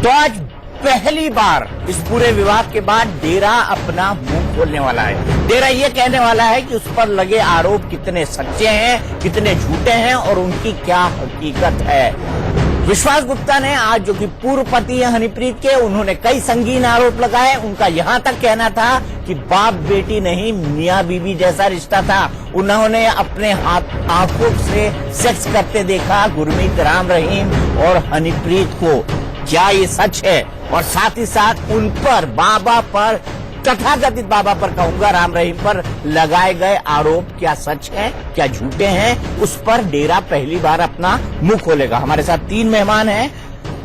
तो आज पहली बार इस पूरे विवाद के बाद डेरा अपना मुंह खोलने वाला है। डेरा ये कहने वाला है कि उस पर लगे आरोप कितने सच्चे हैं, कितने झूठे हैं और उनकी क्या हकीकत है। विश्वास गुप्ता ने आज, जो कि पूर्व पति है हनीप्रीत के, उन्होंने कई संगीन आरोप लगाए। उनका यहां तक कहना था कि बाप बेटी नहीं, मियां बीवी जैसा रिश्ता था। उन्होंने अपने आंखों से सेक्स करते देखा गुरमीत राम रहीम और हनीप्रीत को। क्या ये सच है? और साथ ही साथ उन पर, बाबा पर, तथाकथित बाबा पर कहूंगा, राम रहीम पर लगाए गए आरोप क्या सच है, क्या झूठे हैं, उस पर डेरा पहली बार अपना मुंह खोलेगा। हमारे साथ तीन मेहमान हैं।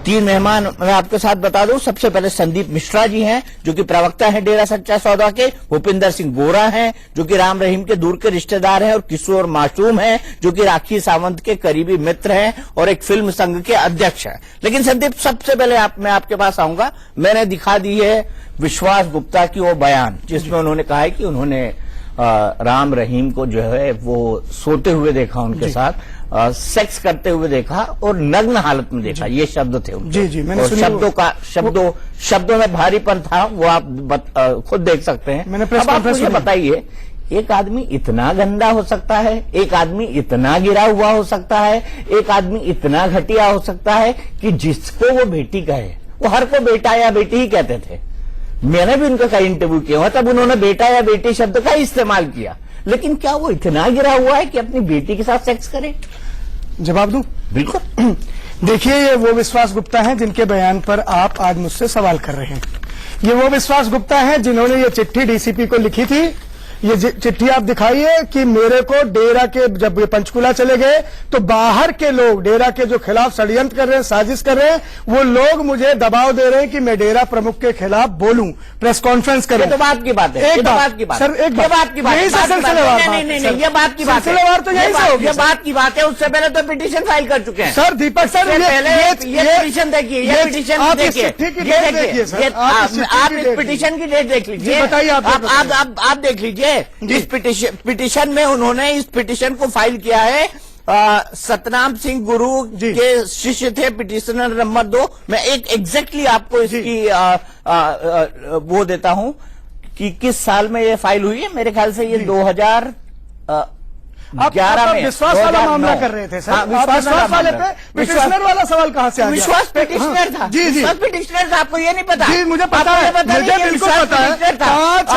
तीन मेहमान मैं आपके साथ बता दूं। सबसे पहले संदीप मिश्रा जी हैं, जो कि प्रवक्ता हैं डेरा सच्चा सौदा के। भूपिंदर सिंह बोरा हैं, जो कि राम रहीम के दूर के रिश्तेदार हैं। और किशोर मासूम हैं, जो कि राखी सावंत के करीबी मित्र हैं और एक फिल्म संघ के अध्यक्ष हैं। लेकिन संदीप, सबसे पहले मैं आपके पास आऊंगा। मैंने दिखा दी है विश्वास गुप्ता की वो बयान, जिसमें उन्होंने कहा है कि उन्होंने राम रहीम को जो है वो सोते हुए देखा, उनके साथ सेक्स करते हुए देखा और नग्न हालत में देखा। ये शब्द थे उनके। जी, मैंने और शब्दों में भारीपन था, वो आप खुद देख सकते हैं। मैंने प्रेस अब आप कॉन्फ्रेंस मुझे बताइए, एक आदमी इतना गंदा हो सकता है, एक आदमी इतना गिरा हुआ हो सकता है, एक आदमी इतना घटिया हो सकता है कि जिसको वो बेटी कहे, वो हर को बेटा या बेटी ही कहते थे। मैंने भी उनका कई इंटरव्यू किया हुआ, तब उन्होंने बेटा या बेटी शब्द का इस्तेमाल किया। लेकिन क्या वो इतना गिरा हुआ है कि अपनी बेटी के साथ सेक्स करे? जवाब दूं? बिल्कुल। देखिए, ये वो विश्वास गुप्ता हैं जिनके बयान पर आप आज मुझसे सवाल कर रहे हैं। ये वो विश्वास गुप्ता हैं जिन्होंने ये चिट्ठी डीसीपी को लिखी थी। ये चिट्ठी आप दिखाइए कि मेरे को डेरा के, जब ये पंचकुला चले गए तो बाहर के लोग डेरा के जो खिलाफ षड्यंत्र कर रहे हैं, साजिश कर रहे हैं, वो लोग मुझे दबाव दे रहे हैं कि मैं डेरा प्रमुख के खिलाफ बोलूं, प्रेस कॉन्फ्रेंस करूं। ये तो बात की बात है। एक बात की बात, सर, एक बात की बात, नहीं, ये बात की बात है। सिलसिलेवार तो यही से होगी। ये बात की बात है। उससे पहले तो पिटीशन फाइल कर चुके हैं सर। दीपक सर, ये पिटीशन देखिए, ये पिटीशन देखिए, आप इस पिटीशन की डेट देख लीजिए। बताइए, आप देख लीजिए। इस पिटीशन में उन्होंने इस पिटीशन को फाइल किया है। सतनाम सिंह गुरु के शिष्य थे पिटीशनर नंबर 2। मैं एक एग्जैक्टली आपको इसकी वो देता हूं कि किस साल में ये फाइल हुई है। मेरे ख्याल से ये 2011 में विश्वास वाला मामला कर रहे थे सर। विश्वास वाले पे पिटिशनर वाला सवाल कहां से आ गया? विश्वास पिटिशनर था। जी, विश्वास पिटिशनर था। आपको ये नहीं पता? जी, मुझे पता है, मुझे बिल्कुल पता है। 5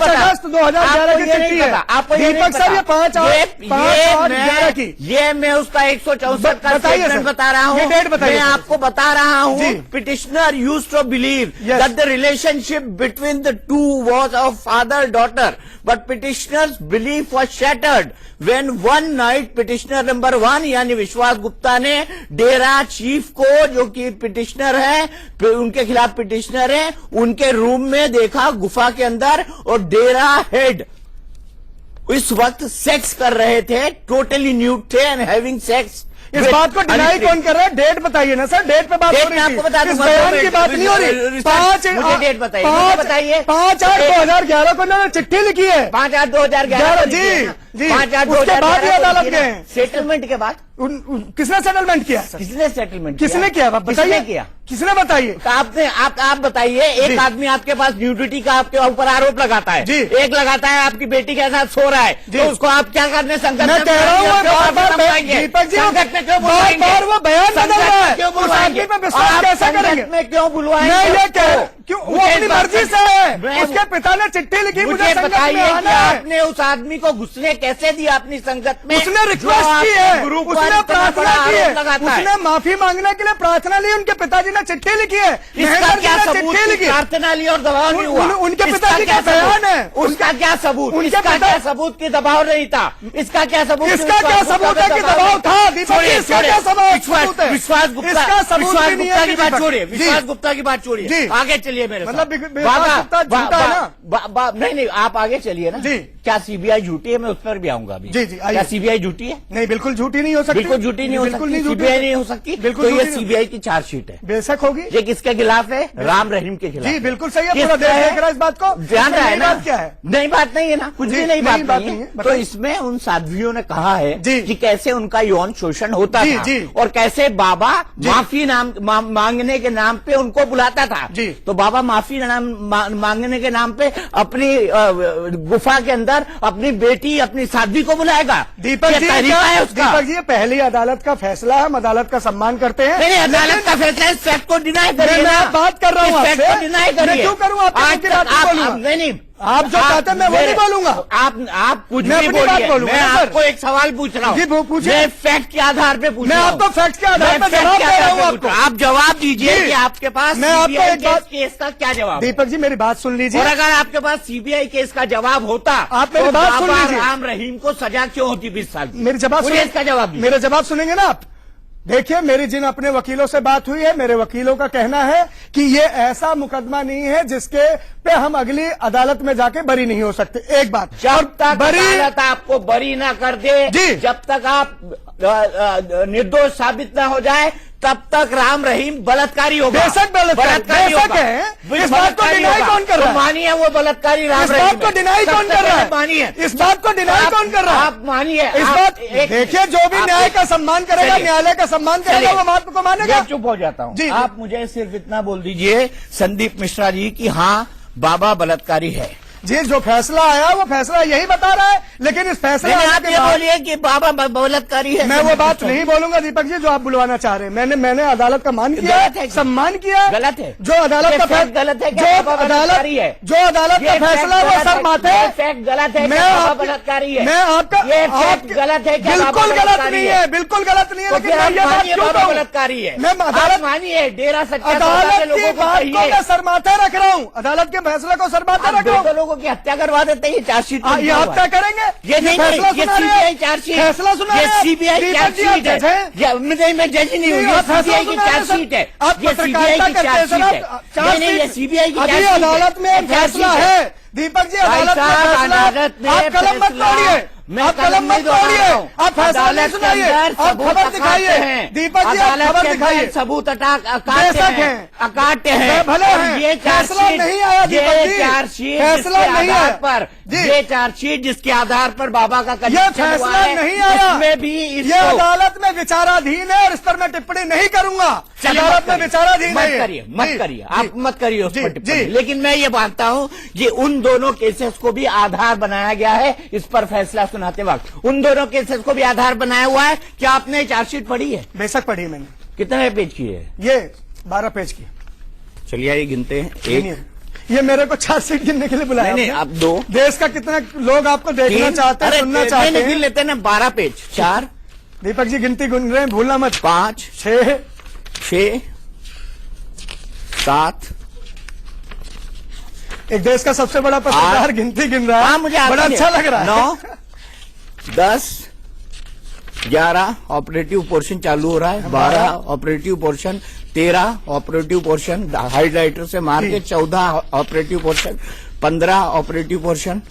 अगस्त 2011 की चिट्ठी है। आपको दीपक सर, ये 5/8/2011 की। ये मैं उसका 164 का स्टेटमेंट बता रहा हूँ। ये डेट बताइए। मैं आपको बता रहा हूँ। Petitioner used to believe that the relationship between the two was of father daughter, but petitioner's belief was shattered when one night petitioner number 1 यानी विश्वास गुप्ता ने डेरा चीफ को, जो कि पिटिशनर है, उनके खिलाफ पिटिशनर है, उनके रूम में देखा गुफा के अंदर, और डेरा हेड इस वक्त सेक्स कर रहे थे, टोटली न्यूड थे एंड हैविंग सेक्स। इस बात को डिनाई कौन कर रहा है? डेट बताइए ना सर। डेट पे बात हो रही है, आपको बता दूं, इस बयान की बात नहीं हो रही। 5 डेट बताइए, 5/8/2011 को उन्होंने चिट्ठी लिखी है। 5/8/2011 जी, 5/8/2011 अदालत गए। सेटलमेंट के बाद किसने सेटलमेंट किया? किसने सेटलमेंट किसने किया? बताइए, किया किसने? बताइए। आप बताइए। एक आदमी आपके पास न्यूडिटी का आपके ऊपर आरोप लगाता है, एक लगाता है आपकी बेटी के साथ सो रहा है, तो उसको आप क्या करने संगत में? मैं कह रहा हूँ दीपक जी, संगत में क्यों बुलवाएंगे? बार वो बयान बदल रहा है, क्यों बुलवाएंगे? विश्वास कैसे करेंगे? में क्यों बुलवाएंगे? मैं ये कह रहा क्यों? वो अपनी मर्जी से है। उसके पिता ने चिट्ठी लिखी, मुझे बताइए कि आपने उस आदमी को घुसने कैसे दिया अपनी संगत में? उसने रिक्वेस्ट की है, उसने प्रार्थना की है, उसने माफी मांगने के लिए प्रार्थना ली, उनके पिताजी ने चिट्ठी लिखी है। इसका क्या सबूत? प्रार्थना ली और दबाव नहीं हुआ? उनके पिताजी का बयान है। उसका क्या सबूत? इसका क्या सबूत की दबाव नहीं था? इसका क्या सबूत? इसका क्या सबूत है कि दबाव था? इसका क्या सबूत है? विश्वास गुप्ता की बात छोड़िए, विश्वास गुप्ता की बात छोड़िए, आगे चलिए मेरे साथ। नहीं, आप आगे चलिए ना जी। क्या सीबीआई झूठी है? मैं उस पर भी आऊंगा अभी। जी, क्या सीबीआई झूठी है? नहीं, बिल्कुल झूठी नहीं हो सकती। बिल्कुल झूठी नहीं हो सकती। सीबीआई नहीं हो सकती। बिल्कुल। तो ये सीबीआई की चार्जशीट है, बेशक होगी। ये किसके खिलाफ है? राम रहीम के खिलाफ। जी, बिल्कुल सही है। पूरा देश देख रहा है इस बात को। ध्यान रहा है ना? क्या है? नई बात नहीं है ना, कुछ भी नई बात नहीं है। तो इसमें उन साध्वियों ने कहा है कि कैसे उनका यौन शोषण संबंध होता जी, था जी। और कैसे बाबा माफी मांगने के नाम पे उनको बुलाता था। जी। तो बाबा माफी मांगने के नाम पे अपनी गुफा के अंदर अपनी बेटी अपनी साध्वी को बुलाएगा। दीपक ये जी, तरीका है उसका। दीपक जी, ये पहली अदालत का फैसला है, हम अदालत का सम्मान करते हैं। नहीं, अदालत का फैसला है, इस फैक्ट को डिनाई करिए। मैं बात कर रहा हूँ इस फैक्ट आपसे। को डिनाई मैं करिए। क्यों करूँ? आपकी आज की तक बात नहीं बोलूंगा। नहीं, आप जो कहते हैं मैं वो नहीं बोलूंगा। आप कुछ मैं भी अपनी बात बोलिए। बोलूंगा मैं ना, सर। आपको एक सवाल पूछ रहा हूँ। जी, वो पूछिए। मैं फैक्ट के आधार पे पूछ मैं रहा हूँ। आपको फैक्ट के आधार मैं पर फैक्ट जवाब के दे रहा आधार हूँ पे आपको। पूछ रहा हूँ। आप जवाब दीजिए जी। कि आपके पास मैं आपको CBI एक बात- केस का क्या जवाब है? दीपक जी, मेरी बात सुन लीजिए। और अगर आपके पास CBI केस का जवाब होता आप मेरी तो बात सुन बाबा लीजिए। राम रहीम को सजा क्यों होती 20 साल की? मेरी जवाब मुझे इसका जवाब दीजिए। मेरा जवाब सुनेंगे ना आप? देखिए, मेरी जिन अपने वकीलों से बात हुई है, मेरे वकीलों का कहना है कि ये ऐसा मुकदमा नहीं है जिसके पे हम अगली अदालत में जाके बरी नहीं हो सकते। एक बात, जब तक बरी अदालत आपको बरी ना कर दे, जी। जब तक आप निर्दोष साबित ना हो जाए, तब तक राम रहीम बलात्कारी होगा। बेशक बलात्कारी होगा। है। इस बात को डिनाई कौन कर रहा है? तो मानिए वो बलात्कारी राम इस रहीम बात को है। डिनाई कौन सबसे कर रहा पहले है? मानिए। इस बात को डिनाई कौन कर रहा है? आप मानिए। इस आप बात देखिए, जो भी न्याय का सम्मान करेगा, चलिए। न्यायालय का सम्मान करेगा, चलिए। वो बात को मानेगा। मैं चुप हो जाता हूँ। जी। आप मुझे सिर्फ इतना बोल दीजिए संदीप मिश्रा जी कि हाँ बाबा बलात्कारी है। जी, जो फैसला आया वो फैसला यही बता रहा है, लेकिन इस फैसले नहीं, आने आप के ये बाद बोलिए कि बाबा बलात्कारी है। मैं वो बात नहीं बोलूंगा दीपक जी जो आप बुलवाना चाह रहे हैं। मैंने अदालत का मान किया, गलत है। सम्मान किया। गलत है। जो अदालत ये का फैक्ट गलत है कि जो बाबा बलात्कारी है। जो अदालत का ये फैसला फैक्ट वो गलत सर है। माथे। ये फैक्ट गलत है कि मैं बाबा आपके- बलात्कारी है। मैं आपका ये फैक्ट गलत है कि बाबा बिल्कुल गलत बलात्कारी नहीं है। है, बिल्कुल गलत नहीं है। तो लेकिन फिर मैं आप ये बात मानिए क्यों बाबा कहूं? बलात्कारी है। मैं आप अदालत मानिए डेरा सच्चा सौदा के अदालत की लोगों को बात को कहिए। मैं सर माथे रख रहा हूँ। अदालत के फैसले को सर माथे आप रख रहा हूँ। दो लोगों की हत्या करवा देते हैं, ये चार्जशीट में ये लिखा आप हुआ क्या है। करेंगे? ये नहीं, फैसला ये सुना रहे हैं? CBI chargesheet. फैसला सुना ये रहे हैं? CBI दीपक जी, चार्जशीट आप जज हैं? है। मैं जज नहीं हूँ, नहीं, ये आप फैसला CBI की सुना रहे हैं, चार्जशीट है। सर। आप ये पत्रकारिता CBI की करते हैं, सर, चार्जशीट है। आप नहीं, ये CBI की अभी चार्जशीट है। अदालत में ये फैसला चार्जशीट है। दीपक जी, भाई अदालत में साहब, फैसला अदालत में आप कलम मत फैसला- तोड़िए। मैं आप कलम कलम मत नहीं दोहरा तोड़िए। रहा हूं। आप फैसला नहीं अदालत के सुनाइए। अंदर आप सबूत खबर अकाटते दिखाइए। हैं। दीपक जी, आप अदालत खबर के अंदर दिखाइए। सबूत अकाटते बेशक हैं, हैं। अकाटते हैं। वे भले और हैं। ये फैसला चार्जशीट नहीं आया, दीपक ये जी। चार्जशीट फैसला जिसके नहीं आधार आया। पर जी। ये चार्जशीट जिसके आधार पर बाबा का ये कन्विक्शन हुआ फैसला है, नहीं आया। इसमें भी ये इसको अदालत में विचाराधीन है और इस पर मैं टिप्पणी नहीं करूंगा। चलिए, अदालत में विचाराधीन मत है। करिए, जी, मत करिए, आप जी, मत करिए उस जी, पर टिप्पणी। जी। लेकिन मैं ये मानता हूं कि उन दोनों केसेस को भी आधार बनाया गया है इस पर फैसला सुनाते वक्त। उन दोनों केसेस को भी आधार बनाया हुआ है। क्या आपने चार्जशीट पढ़ी है? बेशक पढ़ी मैंने। कितने पेज की है? ये 12 पेज की। चलिए ये गिनते हैं। एक, ये मेरे को चार्जशीट गिनने के लिए बुलाया नहीं, आपने? अब 2, देश का कितना लोग आपको देखना 3, चाहते हैं, सुनना चाहते गिन हैं। लेते हैं ना। 12 पेज। 4, दीपक जी गिनती गिन रहे हैं, भूलना मत। 5, 6, 6, 7। एक देश का सबसे बड़ा पत्रकार गिनती गिन रहा है। हाँ, मुझे बड़ा अच्छा लग रहा है। 9, 10, 11 ऑपरेटिव पोर्शन चालू हो रहा है। 12 operative portion, 13 operative portion highlighter से मार के, 14 operative portion, 15 operative portion,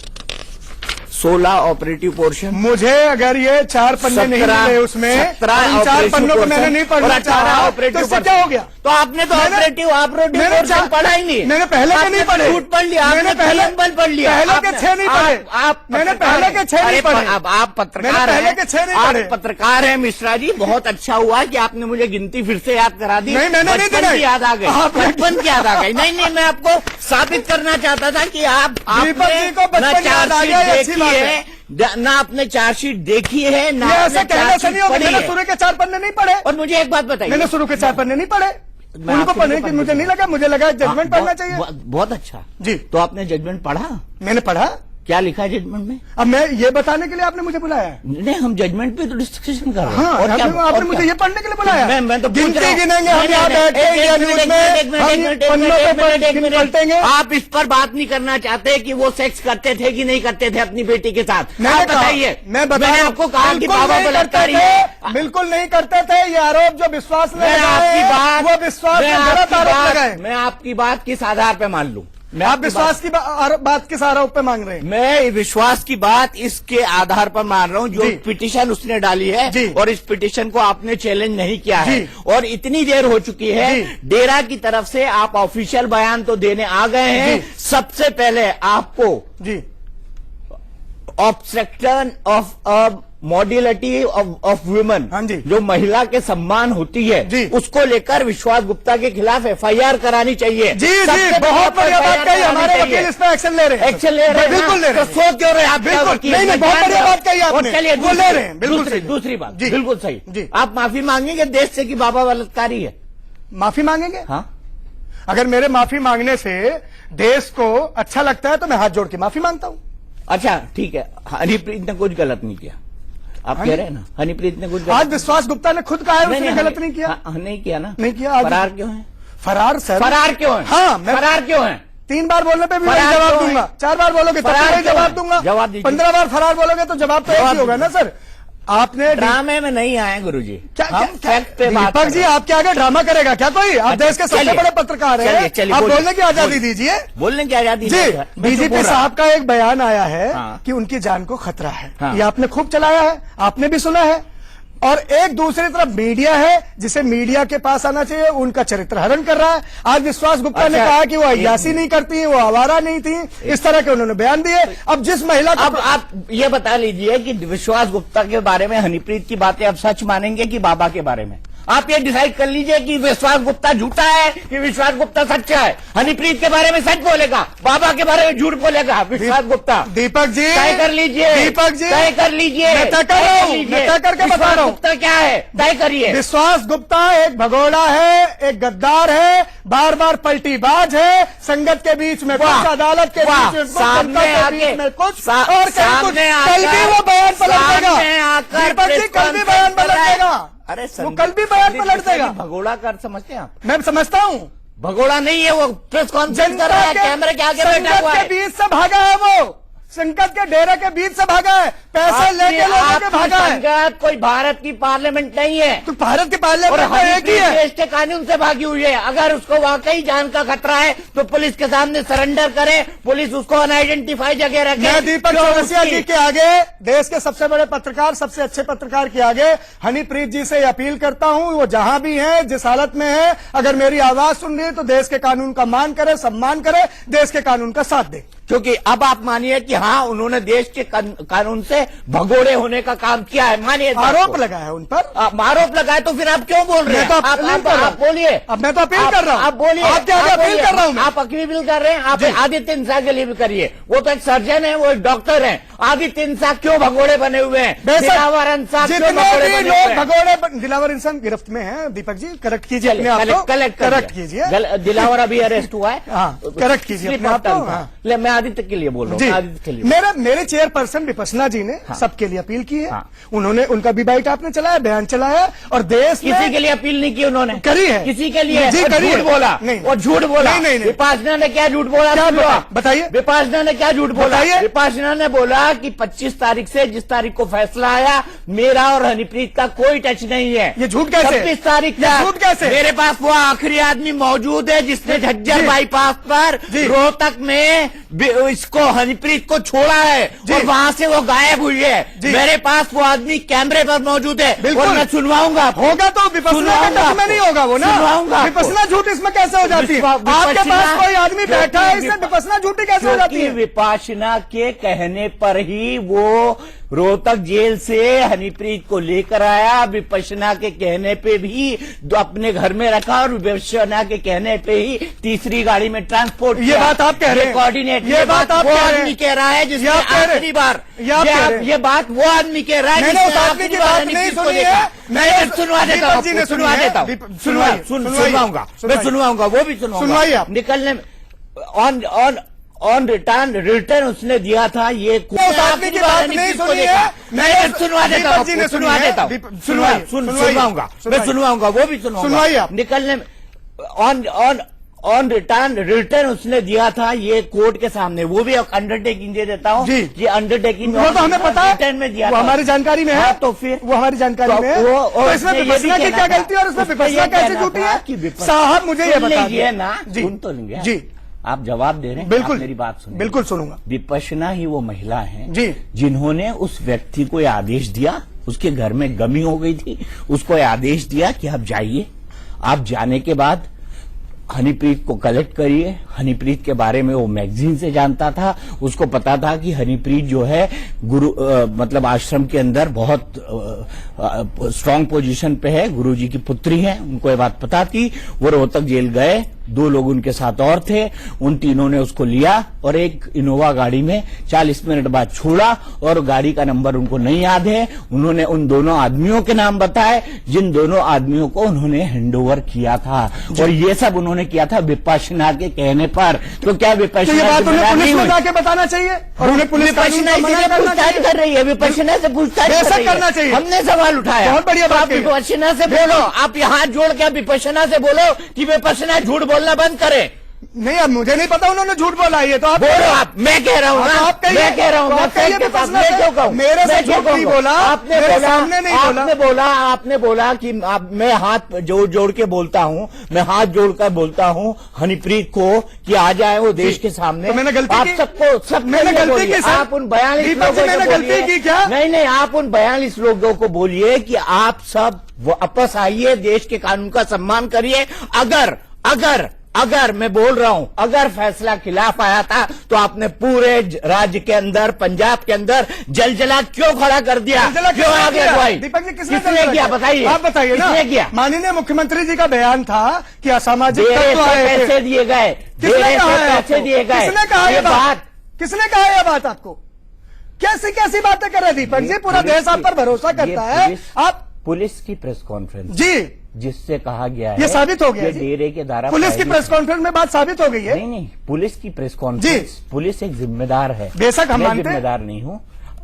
16 operative portion. मुझे अगर ये 4 पन्ने नहीं मिले उसमें, 17 इन 4 पन्नों को मैंने नहीं पढ़ना चाहा, ऑपरेटिव तो इससे क्या हो गया? तो आपने तो ऑपरेटिव मैंने पोर्शन पढ़ा ही नहीं। मैंने पहले के नहीं पढ़े। झूठ पढ़ लिया, मैंने आपने पहले प्रियम्बल पढ़ लिया। पहले के 6 नहीं पढ़े। आप मैंने पत्रकार पहले के 6 नहीं अरे, पढ़े। अब आप पत्रकार मैंने पहले हैं। के 6 नहीं आप पढ़े। पत्रकार हैं मिश्रा जी। बहुत अच्छा हुआ कि आपने मुझे गिनती फिर से याद करा दी। नहीं, मैंने नहीं बचपन गिनाई। की याद आ गई। आपने- बचपन की याद आ गई। नहीं, मैं आपको साबित करना चाहता था कि दीपक जी को बचपन आपने याद आ गया, ये अच्छी देखी बात है, है। ना आपने चार्जशीट देखी है, ना ये ऐसे आपने कहने से नहीं होगा। चार्जशीट मैंने पढ़ी है। शुरू के 4 पन्ने नहीं पढ़े। और मुझे एक बात बताइए, मैंने शुरू के 4 पन्ने नहीं पढ़े। मैं उनको आपके पढ़ने लिए की पढ़ने मुझे नहीं लगा। मुझे लगा जजमेंट पढ़ना चाहिए। बहुत अच्छा जी। तो आपने जजमेंट पढ़ा? मैंने पढ़ा। क्या लिखा है जजमेंट में? अब मैं ये बताने के लिए आपने मुझे बुलाया है। नहीं, हम जजमेंट पे तो डिस्कशन कर रहे हैं। हाँ, और क्या? आपने और मुझे क्या? ये पढ़ने के लिए बुलाया। मैं तो पूछ गिनती रहा हूं। गिनेंगे हम नहीं, यहाँ नहीं, बैठ के एक इंडिया मिनट, न्यूज एक में मिनट, हम एक मिनट, पन्नों पे पलटेंगे। आप इस पर बात नहीं करना चाहते कि वो सेक्स करते थे कि नहीं करते थे अपनी बेटी के साथ? मैंने आप कहा- बताइए। मैंने आपको कहा कि बिल्कुल बाबा नहीं बलात्कारी करते है। थे, बिल्कुल नहीं करते थे। ये आरोप जो विश्वास में मैं आपकी बात वो विश्वास में गलत आरोप लगाए। मैं आपकी बात किस आधार पे मान लूं? मैं आप आपकी विश्वास की बात किस आरोप पे मांग रहे हैं? मैं विश्वास की बात इसके आधार पर मान रहा हूं जो जी। पिटीशन उसने डाली है जी। और इस पिटीशन को आपने चैलेंज नहीं किया है जी। और इतनी देर हो चुकी है। जी। डेरा की तरफ से आप ऑफिशियल बयान तो देने आ गए हैं। जी। सबसे पहले आपको जी ऑब्स्ट्रक्शन ऑफ मॉड्यूलिटी ऑफ वुमेन, हाँ जी। जो महिला के सम्मान होती है जी। उसको लेकर विश्वास गुप्ता के खिलाफ FIR करानी चाहिए। जी जी, बहुत बढ़िया बात कही। हमारे वकील इस पर एक्शन ले रहे हैं। एक्शन ले रहे हैं, बिल्कुल ले रहे हैं। तो सोच क्यों रहे आप? बिल्कुल नहीं, बहुत बढ़िया बात कही आपने। चलिए वो ले रहे हैं, बिल्कुल सही। दूसरी बात, जी। बिल्कुल सही जी। आप माफी मांगेंगे देश से कि बाबा बलात्कारी है? माफी मांगेंगे? हाँ, अगर मेरे माफी मांगने से देश को अच्छा लगता है तो मैं हाथ जोड़ के माफी मांगता हूं। अच्छा ठीक है। हनीप्रीत ने कुछ गलत नहीं किया, आप कह रहे हैं ना? हनीप्रीत ने कुछ आज विश्वास गुप्ता ने खुद कहा है उसने गलत नहीं किया। नहीं किया ना? नहीं किया। फरार क्यों है? फरार सर, फरार क्यों है? हाँ, मैं फरार क्यों है? 3 बार बोलने पे भी वही फरार जवाब क्यों है? दूंगा, 4 बार बोलोगे तो फरार वही क्यों जवाब है? दूंगा, जवाब दीजिए। 15 बार फरार बोलोगे तो जवाब तो एक ही होगा ना सर। आपने ड्रामे में नहीं आए गुरुजी, हम फैक्ट पे बात दीपक जी, आपके आगे ड्रामा करेगा क्या कोई? आप देश के सबसे चलिए। बड़े पत्रकार हैं, चलिए, आप बोलिए। बोलने की आजादी दीजिए। बोलने की आजादी जी, नहीं है। मैं डीजीपी तो बोल रहा साहब का एक बयान आया है हाँ। कि उनकी जान को खतरा है। हाँ। ये आपने खूब चलाया है, आपने भी सुना है। और एक दूसरी तरफ मीडिया है जिसे मीडिया के पास आना चाहिए, उनका चरित्र हरण कर रहा है। आज विश्वास गुप्ता ने अच्छा, कहा कि वो अय्यासी नहीं करती, वो आवारा नहीं थी, इस तरह के उन्होंने बयान दिए। अब जिस महिला को अब आप ये बता लीजिए कि विश्वास गुप्ता के बारे में हनीप्रीत की बातें आप सच मानेंगे कि बाबा के बारे में? आप ये डिसाइड कर लीजिए कि विश्वास गुप्ता झूठा है कि विश्वास गुप्ता सच्चा है। हनीप्रीत के बारे में सच बोलेगा, बाबा के बारे में झूठ बोलेगा विश्वास गुप्ता। दीपक जी तय कर लीजिए, दीपक जी तय कर लीजिए। मैं तय कर रहा हूं, मैं तय करके बता रहा हूं। गुप्ता क्या है तय करिए। विश्वास गुप्ता एक भगोड़ा है, एक गद्दार है, बार बार पलटीबाज है, संगत के बीच में कुछ, अदालत के बीच में कुछ, जनता के बीच में कुछ, और कल भी वो बयान पलट देगा। दीपक जी कल भी बयान पलट देगा। अरे वो कल भी बयान पलट देगा। भगोड़ा कर समझते हैं आप? मैं समझता हूं, भगोड़ा नहीं है वो, प्रेस कॉन्फ्रेंस कर रहा है, कैमरे के आगे बैठा हुआ संगत है। के बीच से भागा है वो, संकट के डेरे के बीच से भागा है, पैसे लेके लोगों के भागा है। संगत कोई भारत की पार्लियामेंट नहीं है, तो भारत के और पार्लियामेंट तो एक ही है। देश के कानून से भागी हुई है। अगर उसको वाकई जान का खतरा है तो पुलिस के सामने सरेंडर करे, पुलिस उसको अनआइडेंटिफाइड जगह रखे। मैं दीपक चौरसिया जी के आगे, देश के सबसे बड़े पत्रकार, सबसे अच्छे पत्रकार के आगे हनीप्रीत जी से अपील करता हूं, वो जहां भी है, जिस हालत में है, अगर मेरी आवाज सुन रही है तो देश के कानून का मान करे, सम्मान करे, देश के कानून का साथ दे। क्योंकि अब आप मानिए कि हाँ उन्होंने देश के कानून से भगोड़े होने का काम किया है, मानिए। आरोप लगा है उन पर, आरोप लगाए तो फिर आप क्यों बोल रहे हैं? मैं तो आप बोलिए। अब मैं तो अपील कर रहा हूं। आप बोलिए, आपके आगे अपील कर रहा हूं मैं। आप अपील कर रहे हैं, आप आदित्य इंसाफ के लिए भी करिए। वो तो एक सर्जन है, वो एक डॉक्टर है। आदित्य इंसाफ क्यों भगोड़े बने हुए हैं? दिलावर इंसाफ क्यों भगोड़े बने हुए हैं? भगोड़े, दिलावर इंसान गिरफ्त में है। दीपक जी करेक्ट कीजिए अपने आप को, करेक्ट कीजिए। दिलावर अभी अरेस्ट हुआ है, करेक्ट कीजिए अपने आप को। मैं आदित्य के लिए बोल रहा हूँ। मेरे चेयरपर्सन विपसना जी ने सबके लिए अपील की है। उन्होंने, उनका भी बाइट आपने चलाया, बयान चलाया, और देश किसी के लिए अपील नहीं की उन्होंने? करी है किसी के लिए? जी, झूठ बोला, नहीं, और झूठ बोला। नहीं, विपासना ने क्या झूठ बोला? क्या बताइए? विपासना ने क्या झूठ बोला? बताइए। विपासना ने बोला कि 25 तारीख से जिस तारीख को फैसला आया, मेरा और हनीप्रीत का कोई टच नहीं है। ये झूठ कैसे? 26 तारीख का झूठ कैसे? मेरे पास वो आखिरी आदमी मौजूद है जिसने झज्जर बाईपास पर रोहतक में इसको हनीप्रीत को छोड़ा है और वहां से वो गायब हुई है। मेरे पास वो आदमी कैमरे पर मौजूद है और मैं सुनवाऊंगा। होगा तो विपसना के टच में नहीं होगा वो ना। सुनवाऊंगा। विपसना झूठ इसमें कैसे हो जाती है? आपके पास कोई आदमी बैठा है, इससे विपसना झूठी कैसे हो जाती है? विपासना के कहने पर ही वो रोहतक जेल से हनीप्रीत को लेकर आया। विपसना के कहने पे भी अपने घर में रखा और विपसना के कहने पे ही तीसरी गाड़ी में ट्रांसपोर्ट किया। ये बात आप कह रहे हैं, कोऑर्डिनेट, ये बात आप वो कह रहे हैं। आदमी कह रहा है जिसने आखिरी बार, ये बात वो आदमी कह रहा है मैंने उस आदमी की बात नहीं सुनी है। मैं सुनवा देता हूँ, सुनवा देता हूँ, सुनवाऊंगा, मैं सुनवाऊंगा, वो भी सुनवाइए आप। निकलने ऑन रिटर्न उसने दिया था। ये उस आदमी की बात नहीं सुनी है। मैं सुनवा देता हूँ, सुनवाऊंगा, मैं सुनवाऊंगा, वो भी सुनवाइए आप। निकलने ऑन रिटर्न उसने दिया था ये कोर्ट के सामने। वो भी अंडरटेकिंग दे देता हूँ, ये अंडरटेकिंग वो तो हमें पता है, रिटर्न में दिया, वो हमारी जानकारी में है। तो फिर वो हमारी जानकारी में है। तो इसमें विपसना की क्या गलती है और इसमें विपसना कैसे झूठी है? साहब मुझे ये बताइए ना। सुन तो लेंगे जी, आप जवाब दे रहे हैं, बिल्कुल मेरी बात सुनिए। बिल्कुल सुनूंगा। विपसना ही वो महिला है जी जिन्होंने उस व्यक्ति को आदेश दिया, उसके घर में गमी हो गई थी, उसको आदेश दिया कि आप जाइए। आप जाने के बाद हनीप्रीत को कलेक्ट करिए। हनीप्रीत के बारे में वो मैगजीन से जानता था, उसको पता था कि हनीप्रीत जो है मतलब आश्रम के अंदर बहुत स्ट्रांग पोजीशन पे है, गुरुजी की पुत्री है, उनको ये बात पता थी। वो रोहतक जेल गए, 2 लोग उनके साथ और थे, उन तीनों ने उसको लिया और एक इनोवा गाड़ी में 40 मिनट बाद छोड़ा और गाड़ी का नंबर उनको नहीं याद है। उन्होंने उन दोनों आदमियों के नाम बताए जिन दोनों आदमियों को उन्होंने हैंडओवर किया था, और ये सब उन्होंने किया था विपश्यना के कहने पर। तो क्या विपश्यना पुलिस में जाके बताना चाहिए और उन्हें पुलिस पूछताछ कर रही है, विपश्यना से पूछताछ करना चाहिए। हमने सवाल उठाया, बहुत बढ़िया बात। विपश्यना से बोलो, आप यहाँ जोड़ के विपश्यना से बोलो कि विपश्यना झूठ बोलना बंद करें। नहीं, अब मुझे नहीं पता उन्होंने झूठ बोला है, ये तो आप बोलो। आप मैं कह रहा हूँ ना, मैं कह रहा हूँ, मैं क्यों कहूँ, मेरे से झूठ नहीं बोला, आपने बोला, आपने बोला कि मैं हाथ जोड़ के बोलता हूँ, मैं हाथ जोड़कर बोलता हूँ हनीप्रीत को कि आ जाए वो देश के सामने। तो मैंने गलती आप की? सबको मैंने गलती की? आप उन 42 लोगों को गलती की क्या? नहीं, आप उन 42 लोगों को बोलिए कि आप सब वापस आइए, देश के कानून का सम्मान करिए। अगर मैं बोल रहा हूं, अगर फैसला खिलाफ आया था तो आपने पूरे राज्य के अंदर, पंजाब के अंदर जलजला क्यों खड़ा कर दिया? क्यों आगे भाई? दीपक जी, किसने किया? बताइए, आप बताइए ना। किसने किया? माननीय मुख्यमंत्री जी का बयान था कि असामाजिक तत्व आए थे। पैसे दिए गए, पैसे दिए गए। किसने कहा ये बात? किसने कहा यह बात आपको? कैसी कैसी बातें कर रहे दीपक जी? पूरा देश आप पर भरोसा करता है। आप पुलिस की प्रेस कॉन्फ्रेंस जी जिससे कहा गया है, ये साबित हो गया, डेरे के द्वारा पुलिस की प्रेस कॉन्फ्रेंस में बात साबित हो गई है। नहीं, पुलिस की प्रेस कॉन्फ्रेंस, पुलिस एक जिम्मेदार है। बेशक हम मानते हैं, जिम्मेदार नहीं हूँ,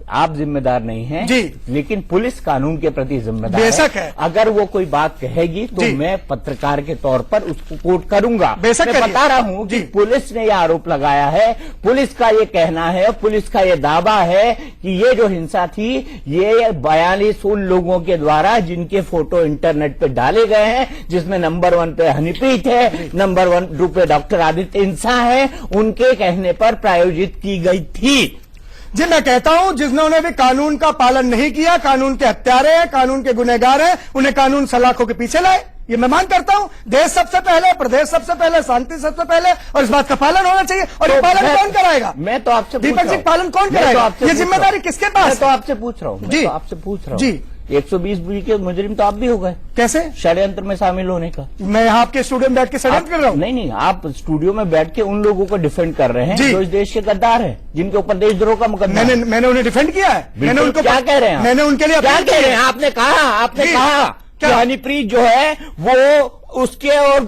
आप जिम्मेदार नहीं हैं जी, लेकिन पुलिस कानून के प्रति जिम्मेदार बेशक है। अगर वो कोई बात कहेगी तो मैं पत्रकार के तौर पर उसको कोट करूंगा। बेशक मैं बता रहा हूं कि पुलिस ने यह आरोप लगाया है, पुलिस का ये कहना है, पुलिस का ये दावा है कि ये जो हिंसा थी ये 42 उन लोगों के द्वारा जिनके फोटो इंटरनेट पे डाले गए हैं, जिसमें नंबर 1 पे हनीप्रीत है, नंबर 2 पे डॉक्टर आदित्य इंसा है, उनके कहने पर प्रायोजित की गई थी। जी, मैं कहता हूं जिन्होंने भी कानून का पालन नहीं किया, कानून के हत्यारे हैं, कानून के गुनहगार हैं, उन्हें कानून सलाखों के पीछे लाए। ये मैं मान करता हूं। देश सबसे पहले, प्रदेश सबसे पहले, शांति सबसे पहले, और इस बात का पालन होना चाहिए। और ये पालन कौन कराएगा? मैं तो आपसे दीपक जी, पालन कौन कराएगा? ये जिम्मेदारी किसके पास? मैं तो आपसे पूछ रहा हूँ, जी, आपसे पूछ रहा हूँ जी। 120 के मुजरिम तो आप भी हो गए। कैसे? षड्यंत्र में शामिल होने का। मैं यहाँ आपके स्टूडियो में बैठ के षड्यंत्र कर रहा हूँ? नहीं, आप स्टूडियो में बैठ के उन लोगों को डिफेंड कर रहे हैं जो इस देश के गद्दार हैं, जिनके ऊपर देशद्रोह का मुकदमा। मैंने उन्हें डिफेंड किया है। मैंने उनको क्या कह रहे हैं? मैंने उनके लिए क्या कह रहे हैं? आपने कहा कि हनीप्रीत जो है वो उसके और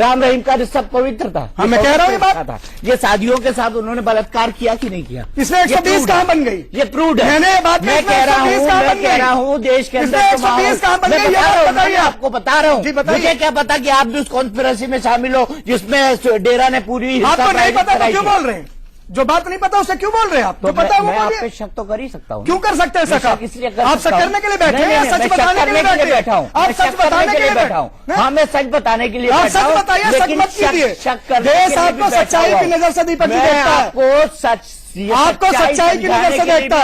राम रहीम का रिश्ता पवित्र था। हाँ, मैं कह रहा हूँ ये बात था। ये शादियों के साथ उन्होंने बलात्कार किया कि नहीं किया? इसमें 120 कहाँ बन गई? ये प्रूव्ड है। मैंने बात मैं कह रहा हूँ देश के अंदर 120 कहाँ बन गई? बताइए, आपको बता रहा हूँ। मुझे क्या पता कि आप भी उस कॉन्स्पिरेसी में शामिल हो जिसमें डेरा ने पूरी। आपको नहीं पता तो क्यों बोल रहे हैं? जो बात नहीं पता उसे क्यों बोल रहे हैं आप? तो पता है वो आप पे शक तो कर ही सकता हूँ। क्यों कर सकते हैं शक? आप शक करने के लिए बैठे हैं या सच बताने के लिए बैठा हूँ? आप सच बताने के लिए बैठा हूँ? हाँ, मैं सच बताने के लिए आप सच बताइए, सच मत कीजिए। देश आपको सच्चाई की नजर से दीपक जी देखता है। आपको सच्चाई की नजर से देखता है,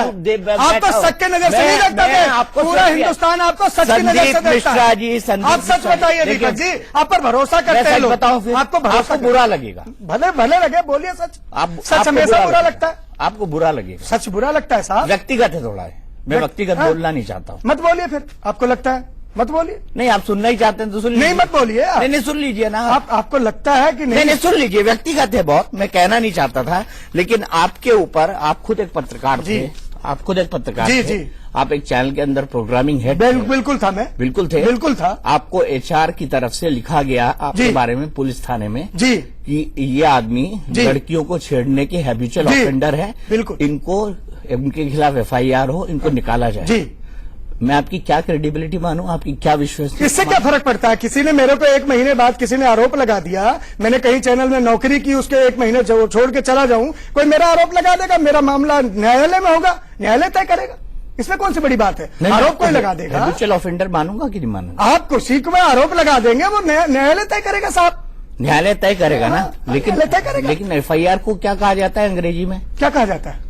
आपको सच की नजर से नहीं देखता। पूरा हिंदुस्तान आपको सच की नजर से देखता है। आप सच बताइए दीपक जी, आप पर भरोसा करते हैं लोग। आपको भरोसा बुरा लगेगा? भले लगे, बोलिए सच। सच हमेशा बुरा लगता है। आपको बुरा लगेगा? सच बुरा लगता है साहब। व्यक्तिगत है थोड़ा है, मैं व्यक्तिगत बोलना नहीं चाहता हूँ। मत बोलिए फिर, आपको लगता है मत बोलिए। नहीं, आप सुनना ही चाहते हैं तो सुन लीजिए। नहीं, मत बोलिए। नहीं, सुन लीजिए ना। आपको लगता है कि नहीं, सुन लीजिए। व्यक्तिगत है बहुत, मैं कहना नहीं चाहता था, लेकिन आपके ऊपर, आप खुद एक पत्रकार थे, आप खुद एक पत्रकार थे, आप एक चैनल के अंदर प्रोग्रामिंग हेड। बिल्कुल था, मैं बिल्कुल था। आपको HR की तरफ से लिखा गया आपके बारे में पुलिस थाने में जी कि ये आदमी लड़कियों को छेड़ने के हैबिचुअल ऑफेंडर है, बिल्कुल, इनके खिलाफ FIR हो, इनको निकाला जाए। जी, मैं आपकी क्या क्रेडिबिलिटी मानूं, आपकी क्या विश्वास? इससे क्या फर्क पड़ता है? किसी ने मेरे को 1 महीने बाद किसी ने आरोप लगा दिया, मैंने कहीं चैनल में नौकरी की, उसके 1 महीने छोड़ के चला जाऊं, कोई मेरा आरोप लगा देगा, मेरा मामला न्यायालय में होगा, न्यायालय तय करेगा। इसमें कौन सी बड़ी बात है? आरोप कोई लगा देगा, हैबिचुअल ऑफेंडर मानूंगा कि नहीं मानूंगा? आप किसी को आरोप लगा देंगे, वो न्यायालय तय करेगा साहब। न्यायालय तय करेगा ना, लेकिन FIR को क्या कहा जाता है अंग्रेजी में? क्या कहा जाता है?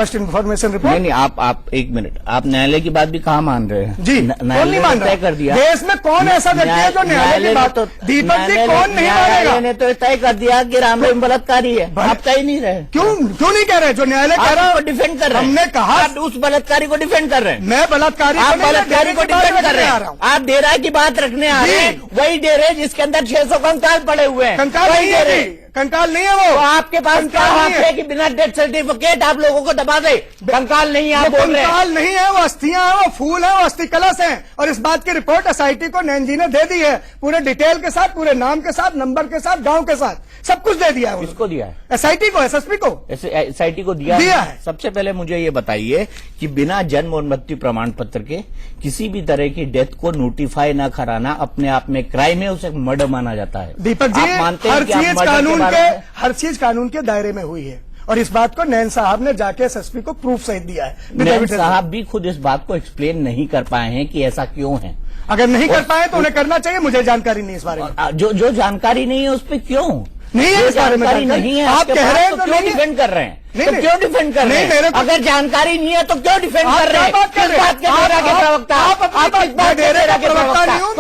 First information report. नहीं, आप एक मिनट, आप न्यायालय की बात भी कहाँ मान रहे हैं? जी, कौन नहीं मान रहा? तय कर दिया देश में कौन ऐसा व्यक्ति है जो न्यायालय की बात, दीपक जी कौन नहीं मानेगा? न्यायालय ने तो तय कर दिया कि राम रहीम बलात्कारी है। आप कह ही नहीं रहे। क्यों नहीं कह रहे? जो न्यायालय कह रहा है डिफेंड कर रहे हैं। हमने कहा आप उस बलात्कारी को डिफेंड कर रहे हैं। मैं बलात्कारी आप बलात्कारी को डिफेंड कर रहे हैं। आप डेरा की बात रखने आ रहे हैं, वही डेरे जिसके अंदर 600 कंकाल पड़े हुए हैं। कंकाल नहीं है, कंकाल नहीं है वो। तो आपके पास क्या हक है कि बिना डेथ सर्टिफिकेट आप लोगों को दबा दे? कंकाल नहीं है, आप बोल रहे हैं। कंकाल नहीं है, वो अस्थियां हैं, वो फूल है, वो अस्थि कलश है। और इस बात की रिपोर्ट एसआईटी को नैन जी ने दे दी है, पूरे डिटेल के साथ, पूरे नाम के साथ, नंबर के साथ, गांव के साथ, सब कुछ दे दिया है। किसको दिया है? एसआईटी को, एसएसपी को, एसआईटी को दिया है। सबसे पहले मुझे ये बताइए कि बिना जन्म और मृत्यु प्रमाण पत्र के किसी भी तरह की डेथ को नोटिफाई न कराना अपने आप में क्राइम है, उसे मर्डर माना जाता है। दीपक जी, हर चीज कानून के दायरे में हुई है, और इस बात को नैन साहब ने जाके एसएसपी को प्रूफ सहित दिया है। नैन साहब भी खुद इस बात को एक्सप्लेन नहीं कर पाए हैं कि ऐसा क्यों है। अगर नहीं कर पाए तो उन्हें करना चाहिए। मुझे जानकारी नहीं इस बारे में। जो जानकारी नहीं है उस पर क्यों नहीं है? इस बारे में जानकारी नहीं है, आप कह रहे हैं तो क्यों डिफेंड कर रहे हैं? नहीं, तो क्यों डिफेंड कर रहे हैं? अगर जानकारी नहीं है तो क्यों डिफेंड कर रहे हैं? किस बात के डेरा के प्रवक्ता? आप किस बात के डेरा के प्रवक्ता नहीं हूं?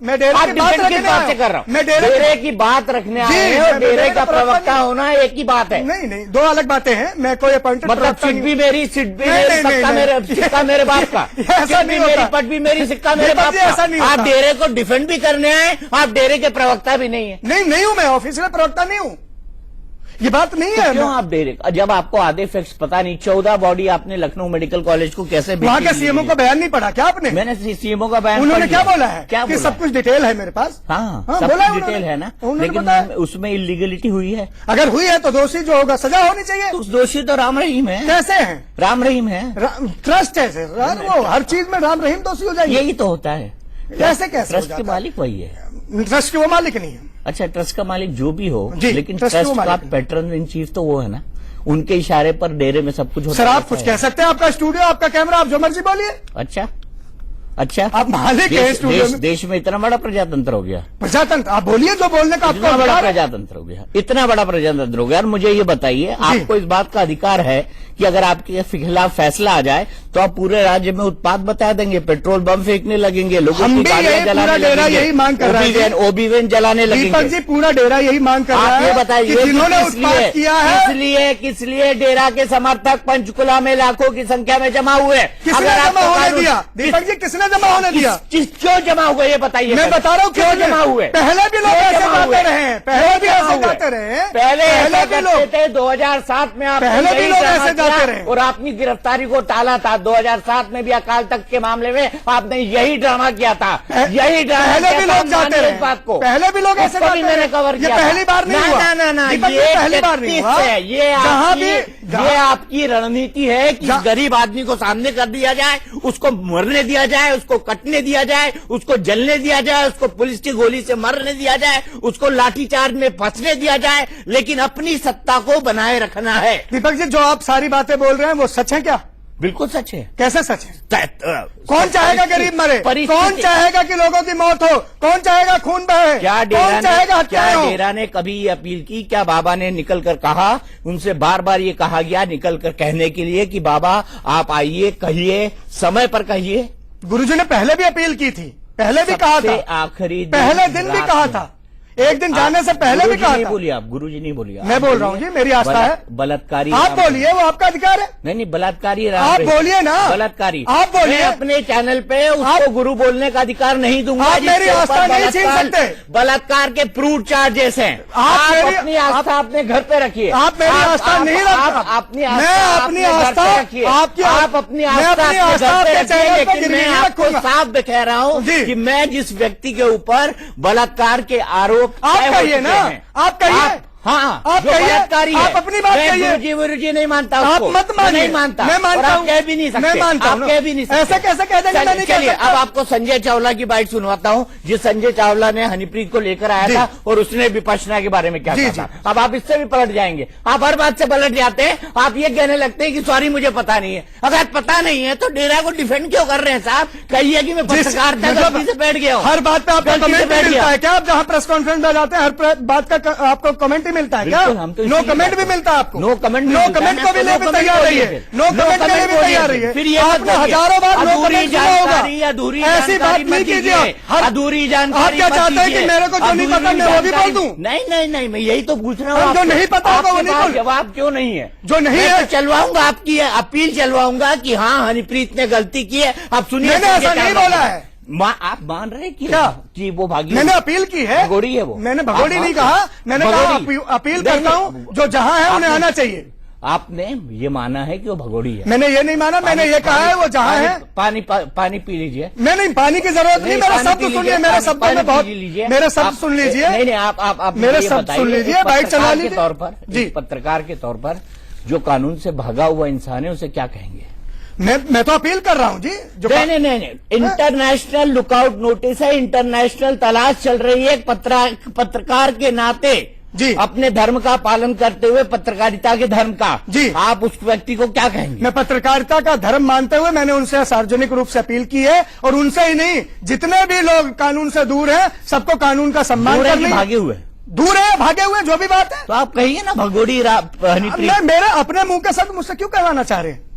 मैं डेरे की बात से कर रहा हूं। मैं डेरे की बात रखने आए हैं और डेरे का प्रवक्ता होना एक ही बात है। नहीं, दो अलग बातें हैं। मैं कोई अपॉइंटेड मतलब सीट भी मेरी, सिक्का मेरे बाप का, ऐसा नहीं होता। मेरी पट भी मेरी, सिक्का मेरे बाप का। आप डेरे को डिफेंड भी करने आए, आप डेरे के प्रवक्ता भी नहीं है। नहीं हूं, मैं ऑफिशियल प्रवक्ता नहीं हूं। ये बात नहीं है। क्यों आप दे रहे? जब आपको आधे फैक्ट्स पता नहीं, 14 बॉडी आपने लखनऊ मेडिकल कॉलेज को कैसे वहां के सीएमओ का बयान नहीं पढ़ा क्या आपने? मैंने सीएमओ का बयान, उन्होंने क्या बोला है? क्या कि सब कुछ डिटेल है मेरे पास। हाँ, सब कुछ डिटेल है ना, लेकिन उसमें इलीगलिटी हुई है। अगर हुई है तो दोषी जो होगा सजा होनी चाहिए। उस दोषी तो राम रहीम है। कैसे है? राम रहीम है। ट्रस्ट है सर, वो हर चीज में राम रहीम दोषी हो जाएगी। यही तो होता है। कैसे ट्रस्ट के मालिक वही है। ट्रस्ट के वो मालिक नहीं है। अच्छा, ट्रस्ट का मालिक जो भी हो, लेकिन ट्रस्ट का पैटर्न इन चीफ तो वो है ना, उनके इशारे पर डेरे में सब कुछ होता है। सर आप कुछ कह सकते हैं, आपका स्टूडियो, आपका कैमरा, आप जो मर्जी बोलिए। अच्छा, आप मालिक हैं स्टूडियो में। देश में इतना बड़ा प्रजातंत्र हो गया। प्रजातंत्र आप बोलिए, जो बोलने का आपको बड़ा प्रजातंत्र हो गया, इतना बड़ा प्रजातंत्र हो गया। और मुझे ये बताइए, आपको इस बात का अधिकार है कि अगर आपके खिलाफ फैसला आ जाए तो आप पूरे राज्य में उत्पात बता देंगे, पेट्रोल बम फेंकने लगेंगे, लोगों की गाड़ियां जलाने लगेंगे, यही मांग कर रहा है, ओबीवेन जलाने लगेंगे। दीपक जी, पूरा डेरा यही मांग कर रहा है। आप ये बताइए, जिन्होंने उत्पात किया है, किस लिए डेरा के समर्थक पंचकुला में लाखों की संख्या में जमा हुए? किसने जमा होने दिया? दीपक जी, किसने जमा होने दिया? क्यों जमा हुए ये बताइए। मैं बता रहा हूँ क्यों जमा हुए। पहले भी लोग ऐसे गाते रहे, पहले भी ऐसे गाते रहे, पहले भी लोग थे। 2007 में आप पहले भी लोग ऐसे गाते रहे और आपने गिरफ्तारी को टाला था। 2007 में भी अकाल तख्त के मामले में आपने यही ड्रामा किया था। यही ड्रामा पहले भी लोग जाते रहे, बात को पहले भी लोग ऐसे गाते, मैंने कवर किया। पहली बार नहीं हुआ। ना, ये पहली बार नहीं हुआ। ये आपकी रणनीति है कि गरीब आदमी को सामने कर दिया जाए, उसको मरने दिया जाए, उसको कटने दिया जाए, उसको जलने दिया जाए, उसको पुलिस की गोली से मरने दिया जाए, उसको लाठीचार्ज में फंसने दिया जाए, लेकिन अपनी सत्ता को बनाए रखना है। दीपक जी, जो आप सारी बातें बोल रहे हैं वो सच है क्या? बिल्कुल सच है। कैसे सच है? कौन चाहेगा गरीब मरे? कौन चाहेगा कि लोगों की मौत हो? कौन चाहेगा खून बहे? क्या कौन चाहेगा हत्याएं हो? डेरा ने कभी ये अपील की? क्या बाबा ने निकल कर कहा? उनसे बार बार ये कहा गया निकल कर कहने के लिए कि बाबा आप आइए, कहिए, समय पर कहिए। गुरुजी ने पहले भी अपील की थी, पहले भी कहा था, आखिरी पहले दिन भी कहा था, एक दिन जाने से पहले भी कहा था। बोलिए आप, गुरुजी नहीं बोलिए। मैं बोल रहा हूँ जी, मेरी आस्था है। बलात्कारी आप बोलिए, वो आपका अधिकार है। नहीं, बलात्कारी आप बोलिए ना, बलात्कारी आप बोलिए। अपने चैनल पे उसको गुरु बोलने का अधिकार नहीं दूंगा। आप मेरी आस्था नहीं छीन सकते। बलात्कार के प्रूफ चार्जेस हैं। आप अपनी आस्था अपने घर पे रखिए। आप मेरी आस्था नहीं रखता। मैं अपनी आस्था रखिए। आप अपनी आस्था लेकिन मैं आपको साफ कह रहा हूँ कि मैं जिस व्यक्ति के ऊपर बलात्कार के आरोप आप कहिए ना, आप कहिए। हाँ, आप कहिए, आप अपनी बात कहिए। गुरुजी नहीं मानता, आप मत मानिए। नहीं मानता, मैं मानता हूँ, कह भी नहीं सकते, मैं मानता हूँ, आप कह भी नहीं सकते। ऐसे कैसे कह देंगे? मैं नहीं कह सकता। अब आपको संजय चावला की बाइट सुनवाता हूँ, जिस संजय चावला ने हनीप्रीत को लेकर आया था और उसने विपश्यना के बारे में क्या कहा था। अब आप इससे भी पलट जाएंगे। आप हर बात से पलट जाते हैं। आप ये कहने लगते हैं कि सॉरी मुझे पता नहीं है। अगर पता नहीं है तो डेरा को डिफेंड क्यों कर रहे हैं साहब? कहिए कि मैं पत्रकारिता गलती से बैठ गया हूँ। हर बात पे आपको कमेंट मिलता है क्या? आप जहाँ प्रेस कॉन्फ्रेंस में जाते हैं हर बात का आपको कमेंट ही मिलता है क्या? बिल्कुल, हम तो नो इसीलिए कमेंट भी मिलता है आपको? नो कमेंट भी नो मिलता है कमेंट ना, को भी तो ले नो भी कमेंट तैयार रही बोलिए है, फिर। नो कमेंट के लिए भी बोलिए तैयार रही है। फिर ये मत आपने बोलिए। हजारों बार नो अधूरी कमेंट सुना होगा। जानकारी, अधूरी ऐसी बात जानकारी नहीं मत कीजिए दीजिए। आप। अधूरी जानकारी आप क्या मत चाहते हैं कि दीजिए। मेरे को जो नहीं पता अधूरी मैं वो भी बोल जानकारी- दूं? नहीं, मैं यही तो पूछ रहा हूँ हम जो आपसे। नहीं पता होगा वो आपके नहीं पास बोल- जवाब क्यों नहीं है? जो नहीं मैं है तो चलवाऊंगा, आपकी अपील चलवाऊंगा कि हाँ हनीप्रीत ने गलती की है। अब सुनिए, मैंने ऐसा नहीं बोला है। आप मान रहे कि क्या? कि वो भागी? मैंने अपील की है। भगोड़ी है वो। मैंने भगोड़ी आप- नहीं कहा, मैंने कहा भगोड़ी। अपील नहीं, करता हूँ जो जहां है उन्हें आपने- आना चाहिए। आपने ये माना है कि वो भगोड़ी है? मैंने ये नहीं माना, मैंने ये कहा है वो जहां है। पानी पी लीजिए। नहीं, पानी की जरूरत नहीं, मेरे पानी शब्द पी सुनिए, लीजिए, मेरे शब्दों पानी में बहुत, पी लीजिए। मेरे शब्द आप- सुन लीजिए। नहीं, आप मेरे मुझे ये शब्द बताइए, सुन लीजिए, एक बाइक चला पत्रकार के लीजिए। तौर पर, जी। एक पत्रकार के तौर पर जो कानून से भागा हुआ इंसान है उसे क्या कहेंगे? मैं तो अपील कर रहा हूँ जी। जो नहीं, इंटरनेशनल लुकआउट नोटिस है, इंटरनेशनल तलाश चल रही है। पत्रकार के नाते जी। अपने धर्म का पालन करते हुए, पत्रकारिता के धर्म का जी। आप उस व्यक्ति को क्या कहेंगे? मैं पत्रकारिता का धर्म मानते हुए मैंने उनसे सार्वजनिक रूप से अपील की है, और उनसे ही नहीं, जितने भी लोग कानून से दूर हैं सबको कानून का सम्मान दूर है कि करना। भागे हुए? दूर है, भागे हुए, जो भी बात है। तो आप कहिए ना भगोड़ी हनीप्रीत। मैं मेरे अपने मुंह के साथ मुझसे क्यों करवाना चाह रहे हैं?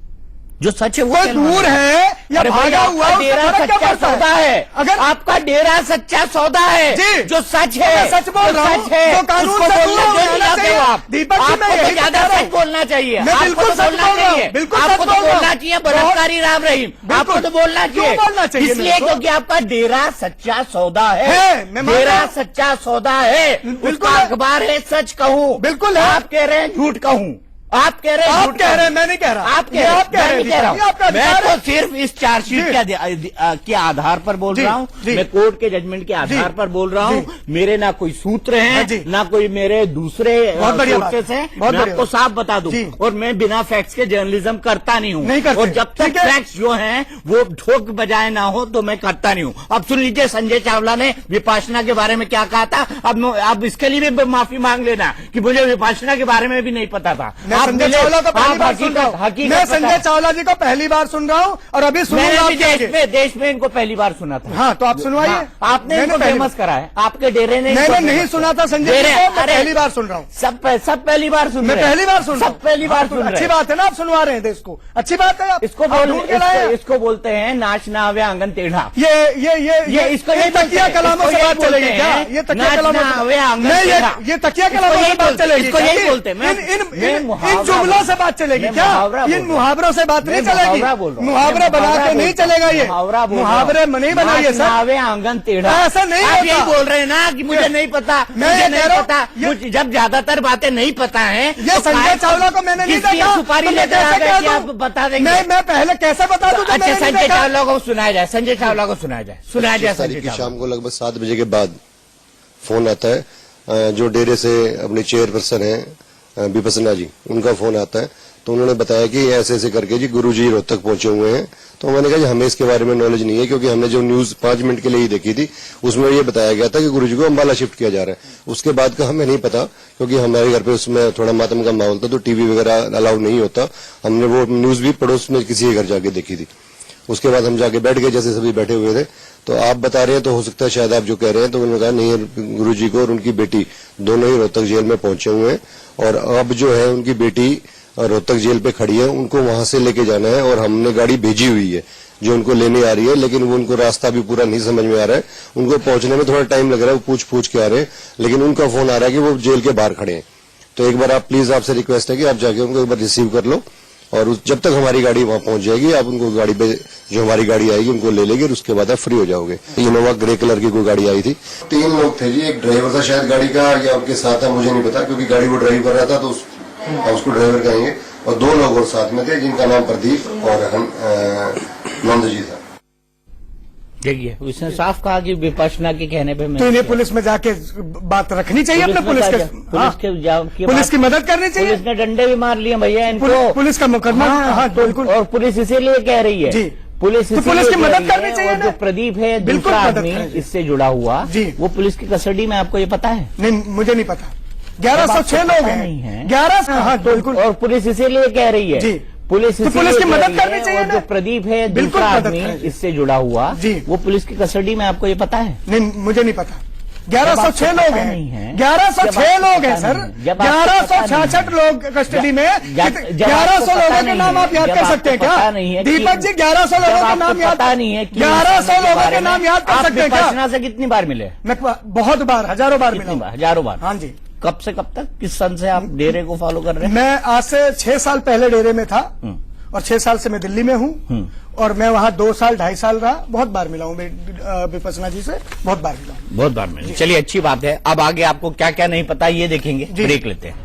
जो सच है वो कोई कहलवाना दूर है। है या अरे भाई, भागा हुआ आपका उससे डेरा फर्क क्या सच्चा पड़ता सौदा है। अगर आपका डेरा सच्चा सौदा है जी। जो सच है, मैं सच बोल जो रहा हूं, सच है, जो कानून उसको से दूर बोलना होना चाहिए चाहिए। आप। दीपक जी, मैं आपको तो यही ज्यादा बता रहा सच हूं। बोलना चाहिए। मैं आपको बिल्कुल तो सच बोलना बोल रहा हूं, चाहिए। बिल्कुल सच आपको तो बोल रहा हूं। बोलना चाहिए बलात्कारी राम रहीम, आपको तो बोलना क्यों चाहिए। बोलना चाहिए इसलिए मेरे को? क्योंकि आपका डेरा सच्चा सौदा है। मैं मान रहा डेरा हूं। सच्चा सौदा है, बिल्कुल उसका है। अखबार है, सच कहूं बिल्कुल है। आप कह रहे हैं झूठ कहूं, आप कह रहे हैं आप झूठ कह रहे हैं, कहूं। मैं नहीं कह रहा। आप ये आप कह रहे हैं, मैं नहीं कह रहा ये आपका हूं। मैं अधिकार तो है। सिर्फ इस चार्जशीट जी। के आधार पर बोल जी, रहा हूं। जी। मैं कोर्ट के जजमेंट के आधार जी, पर बोल रहा हूं। जी। मेरे ना कोई सूत्र हाँ हैं, जी। ना कोई मेरे दूसरे बहुत बढ़िया बात। सोर्सेस हैं। बहुत मैं बढ़िया आपको बात। साफ बता दूं, जी। और मैं बिना फैक्ट्स के जर्नलिज्म करता नहीं हूं। नहीं करते। और जब तक ठीक है। फैक्ट्स जो हैं वो ठोक बजाए ना हो तो मैं करता नहीं हूं। अब सुन लीजिए, संजय चावला ने विपाशना के बारे में क्या कहा था। अब इसके लिए भी माफी मांग लेना कि मुझे विपाशना के बारे में भी नहीं पता था। मैं आप संजय मिले- चावला को पहली आप बार सुन रहा हूं। हकीकत मैं बता- संजय चावला जी को पहली बार सुन रहा हूं, और अभी सुनूंगा मैंने भी आपके आगे। देश में इनको पहली बार सुना था। हाँ, तो आप सुनवाइए। हाँ, आपने मैंने इनको पहली फेमस करा है, आपके डेरे ने मैंने इनको नहीं फेमस सुना करा। था संजय जी डेरे- को, मैं अरे, पहली बार सुन रहा हूँ। सब पहली बार सुन मैं रहे हैं। पहली बार सुन रहा हूं। सब पहली बार हाँ, तो सुन रहे अच्छी हैं। बात है ना, आप सुनवा रहे हैं देश को, अच्छी बात है। आप इसको आप ढूंढ के लाए हैं। इसको बोलते हैं नाच ना आवे आंगन टेढ़ा। ये इसको ये तकिया कलामों से बात चलेगी क्या? ये तकिया कलामों से नहीं, ये तकिया कलामों से बात चलेगी। इसको यही बोलते हैं। इन जुमलों से बात चलेगी क्या? इन मुहावरों से बात नहीं चलेगी। मुहावरा बना के नहीं चलेगा ये। मुहावरे नहीं बनाइए सर। आवे आंगन टेढ़ा, ऐसा नहीं आप होता। यही बोल रहे हैं ना कि मुझे नहीं पता, मैं मुझे ये नहीं कह रहा हूं, पता। जब ज्यादातर बातें नहीं पता है, ये संजय चावला को मैंने नहीं किसकी देखा, सुपारी तो मैं लेकर आ कैसे गए कह कि आप दूं? बता देंगे? मैं पहले कैसे बता दूं? अच्छा, संजय चावला को सुनाया जाए, संजय चावला को सुनाया जाए 25 तारीख की शाम को लगभग 7 बजे के बाद फोन आता है, जो डेरे से अपने चेयरपर्सन है विपसना जी, उनका फोन आता है। तो उन्होंने बताया कि ऐसे ऐसे करके जी गुरुजी रोहतक पहुंचे हुए हैं। तो मैंने कहा जी हमें इसके बारे में नॉलेज नहीं है, क्योंकि हमने जो न्यूज 5 मिनट के लिए ही देखी थी उसमें ये बताया गया था कि गुरुजी को अम्बाला शिफ्ट किया जा रहा है। उसके बाद का हमें नहीं पता, क्योंकि हमारे घर पे उसमें थोड़ा मातम का माहौल था, तो टीवी वगैरह अलाउ नहीं होता। हमने वो न्यूज भी पड़ोस में किसी के घर जाके देखी थी। उसके बाद हम जाके बैठ गए, जैसे सभी बैठे हुए थे। तो आप बता रहे हैं तो हो सकता है शायद आप जो कह रहे हैं, तो उन्होंने कहा नहीं, गुरुजी को और उनकी बेटी दोनों ही रोहतक जेल में पहुंचे हुए हैं, और अब जो है उनकी बेटी रोहतक जेल पे खड़ी है, उनको वहां से लेके जाना है, और हमने गाड़ी भेजी हुई है जो उनको लेने आ रही है, लेकिन वो उनको रास्ता भी पूरा नहीं समझ में आ रहा है। उनको पहुंचने में थोड़ा टाइम लग रहा है, वो पूछ के आ रहे हैं, लेकिन उनका फोन आ रहा है कि वो जेल के बाहर खड़े हैं। तो एक बार आप प्लीज, आपसे रिक्वेस्ट है कि आप जाके उनको एक बार रिसीव कर लो, और जब तक हमारी गाड़ी वहां पहुंच जाएगी, आप उनको गाड़ी पे, जो हमारी गाड़ी आएगी उनको ले लेंगे, और उसके बाद आप फ्री हो जाओगे। इनोवा ग्रे कलर की कोई गाड़ी आई थी, 3 लोग थे जी। एक ड्राइवर था शायद गाड़ी का, या उनके साथ था, मुझे नहीं पता, क्योंकि गाड़ी वो ड्राइव कर रहा था, तो उसको ड्राइवर कहेंगे। और 2 लोग और साथ में थे, जिनका नाम प्रदीप और नंद जी था। देखिए, उसने साफ कहा कि विपश्यना के कहने पे तो इन्हें पुलिस में जाके बात रखनी चाहिए अपने पुलिस की मदद करनी चाहिए। पुलिस ने डंडे भी मार लिए भैया इनको। पुलिस का मुकदमा, हाँ बिल्कुल। और पुलिस इसीलिए कह रही है जी, पुलिस तो पुलिस की मदद करनी चाहिए ना। जो प्रदीप है बिल्कुल दूसरा मदद आदमी करनी चाहिए। इससे जुड़ा हुआ जी, वो पुलिस की कस्टडी में, आपको ये पता है? नहीं, मुझे नहीं पता। 1106 लोग हैं, 1100। हाँ बिल्कुल। और पुलिस इसीलिए कह रही है जी, पुलिस तो पुलिस की मदद करनी चाहिए ना। जो प्रदीप है बिल्कुल दूसरा मदद आदमी करनी चाहिए। इससे जुड़ा हुआ जी, वो पुलिस की कस्टडी में, आपको ये पता है? नहीं, मुझे नहीं पता। 1106 लोग हैं, 1106 लोग हैं सर, 1166 लोग कस्टडी में, 1100 लोगों के नाम आप याद कर सकते हैं क्या? दीपक जी 1100 लोगों के नाम याद नहीं है, 1100 लोगों के नाम याद कर सकते हैं क्या? विपश्यना से कितनी बार मिले? मैं बहुत बार, हजारों बार मिला, हजारों बार। हाँ जी। कब से कब तक, किस सन से आप डेरे को फॉलो कर रहे हैं? मैं आज से 6 साल पहले डेरे में था और 6 साल से मैं दिल्ली में हूँ और मैं वहाँ 2 साल 2.5 साल रहा। बहुत बार मिला हूँ विपश्यना जी से, बहुत बार मिला हूँ। बहुत बार मिला। चलिए अच्छी बात है। अब आगे आपको क्या क्या नहीं पता ये देखेंगे, ब्रेक लेते हैं।